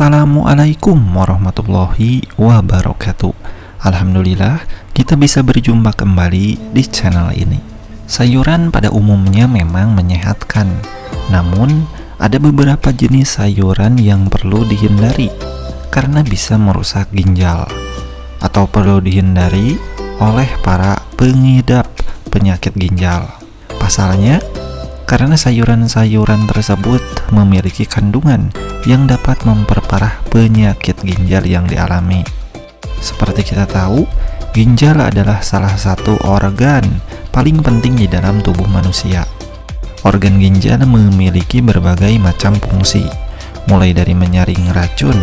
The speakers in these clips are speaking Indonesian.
Assalamualaikum warahmatullahi wabarakatuh. Alhamdulillah, kita bisa berjumpa kembali di channel ini. Sayuran pada umumnya memang menyehatkan, namun ada beberapa jenis sayuran yang perlu dihindari karena bisa merusak ginjal atau perlu dihindari oleh para pengidap penyakit ginjal. Pasalnya, karena sayuran-sayuran tersebut memiliki kandungan yang dapat memperparah penyakit ginjal yang dialami. Seperti kita tahu, ginjal adalah salah satu organ paling penting di dalam tubuh manusia. Organ ginjal memiliki berbagai macam fungsi, mulai dari menyaring racun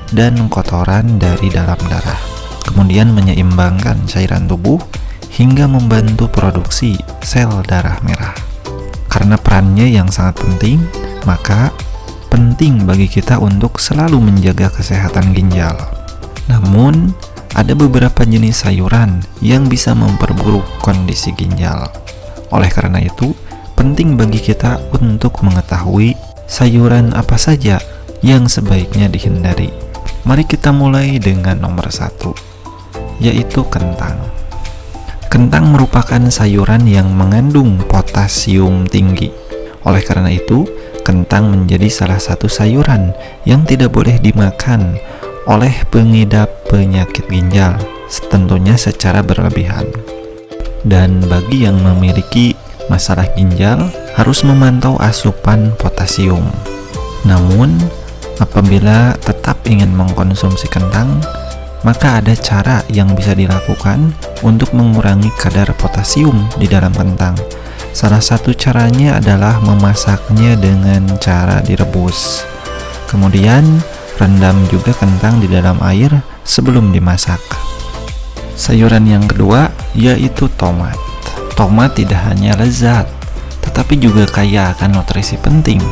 dan kotoran dari dalam darah, kemudian menyeimbangkan cairan tubuh hingga membantu produksi sel darah merah. Karena perannya yang sangat penting, maka penting bagi kita untuk selalu menjaga kesehatan ginjal. Namun, ada beberapa jenis sayuran yang bisa memperburuk kondisi ginjal. Oleh karena itu, penting bagi kita untuk mengetahui sayuran apa saja yang sebaiknya dihindari. Mari kita mulai dengan nomor 1, yaitu kentang. Kentang merupakan sayuran yang mengandung potasium tinggi. Oleh karena itu, kentang menjadi salah satu sayuran yang tidak boleh dimakan oleh pengidap penyakit ginjal, tentunya secara berlebihan. Dan bagi yang memiliki masalah ginjal, harus memantau asupan potasium. Namun, apabila tetap ingin mengkonsumsi kentang, maka ada cara yang bisa dilakukan untuk mengurangi kadar potasium di dalam kentang. Salah satu caranya adalah memasaknya dengan cara direbus. Kemudian, rendam juga kentang di dalam air sebelum dimasak. Sayuran yang kedua yaitu tomat. Tomat tidak hanya lezat, tetapi juga kaya akan nutrisi penting.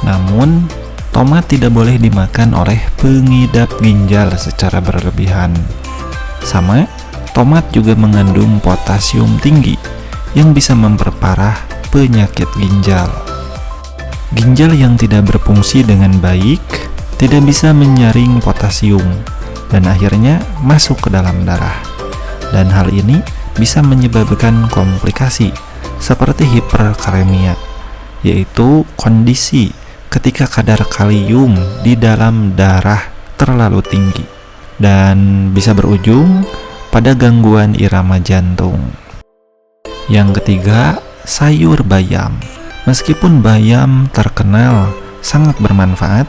Namun, tomat tidak boleh dimakan oleh pengidap ginjal secara berlebihan. Sama, tomat juga mengandung potasium tinggi yang bisa memperparah penyakit ginjal. Ginjal yang tidak berfungsi dengan baik tidak bisa menyaring potasium dan akhirnya masuk ke dalam darah. Dan hal ini bisa menyebabkan komplikasi seperti hiperkalemia, yaitu kondisi ketika kadar kalium di dalam darah terlalu tinggi dan bisa berujung pada gangguan irama jantung. Yang ketiga, sayur bayam. Meskipun bayam terkenal sangat bermanfaat,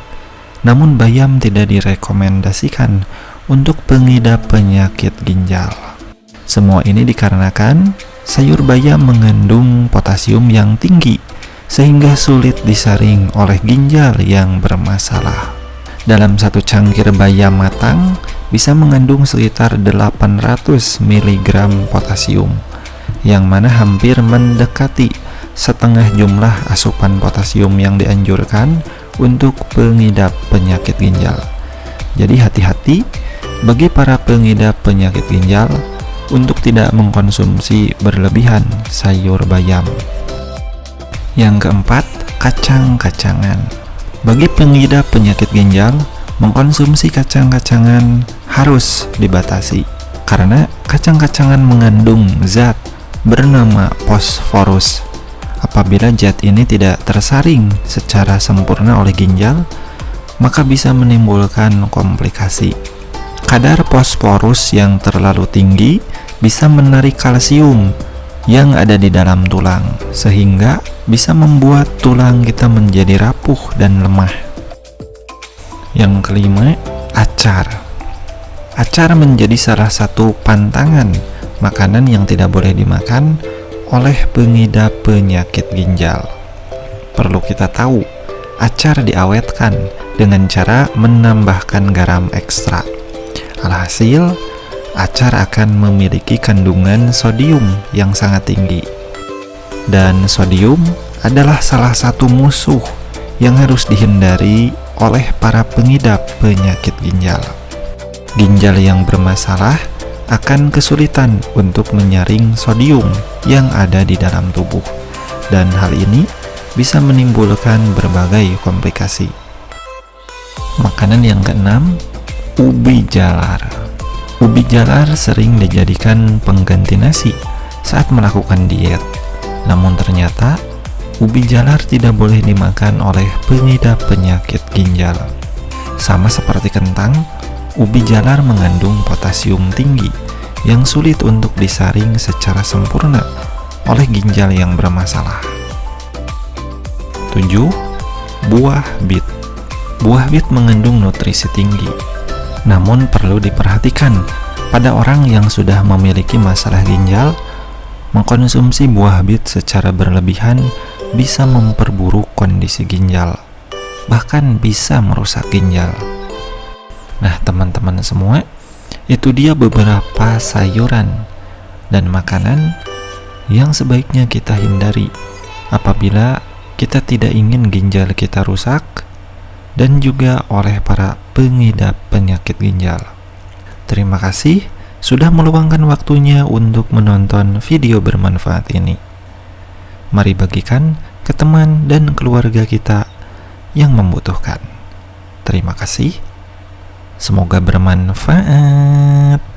namun bayam tidak direkomendasikan untuk pengidap penyakit ginjal. Semua ini dikarenakan sayur bayam mengandung potasium yang tinggi sehingga sulit disaring oleh ginjal yang bermasalah. Dalam satu cangkir bayam matang bisa mengandung sekitar 800 mg potasium, yang mana hampir mendekati setengah jumlah asupan potasium yang dianjurkan untuk pengidap penyakit ginjal. Jadi hati-hati bagi para pengidap penyakit ginjal untuk tidak mengkonsumsi berlebihan sayur bayam. Yang keempat, kacang-kacangan. Bagi pengidap penyakit ginjal, mengkonsumsi kacang-kacangan harus dibatasi karena kacang-kacangan mengandung zat bernama fosforus. Apabila zat ini tidak tersaring secara sempurna oleh ginjal, maka bisa menimbulkan komplikasi. Kadar fosforus yang terlalu tinggi bisa menarik kalsium yang ada di dalam tulang, sehingga bisa membuat tulang kita menjadi rapuh dan lemah. Yang kelima, acar. Acar menjadi salah satu pantangan makanan yang tidak boleh dimakan oleh pengidap penyakit ginjal. Perlu kita tahu, acar diawetkan dengan cara menambahkan garam ekstra. Alhasil, acar akan memiliki kandungan sodium yang sangat tinggi. Dan sodium adalah salah satu musuh yang harus dihindari oleh para pengidap penyakit ginjal. Ginjal yang bermasalah akan kesulitan untuk menyaring sodium yang ada di dalam tubuh, dan hal ini bisa menimbulkan berbagai komplikasi. Makanan yang keenam, ubi jalar. Ubi jalar sering dijadikan pengganti nasi saat melakukan diet. Namun ternyata ubi jalar tidak boleh dimakan oleh pengidap penyakit ginjal. Sama seperti kentang, ubi jalar mengandung potasium tinggi yang sulit untuk disaring secara sempurna oleh ginjal yang bermasalah. 7. Buah bit. Buah bit mengandung nutrisi tinggi, namun perlu diperhatikan pada orang yang sudah memiliki masalah ginjal. Mengkonsumsi buah bit secara berlebihan bisa memperburuk kondisi ginjal, bahkan bisa merusak ginjal. Nah, teman-teman semua, itu dia beberapa sayuran dan makanan yang sebaiknya kita hindari apabila kita tidak ingin ginjal kita rusak dan juga oleh para pengidap penyakit ginjal. Terima kasih sudah meluangkan waktunya untuk menonton video bermanfaat ini. Mari bagikan ke teman dan keluarga kita yang membutuhkan. Terima kasih. Semoga bermanfaat.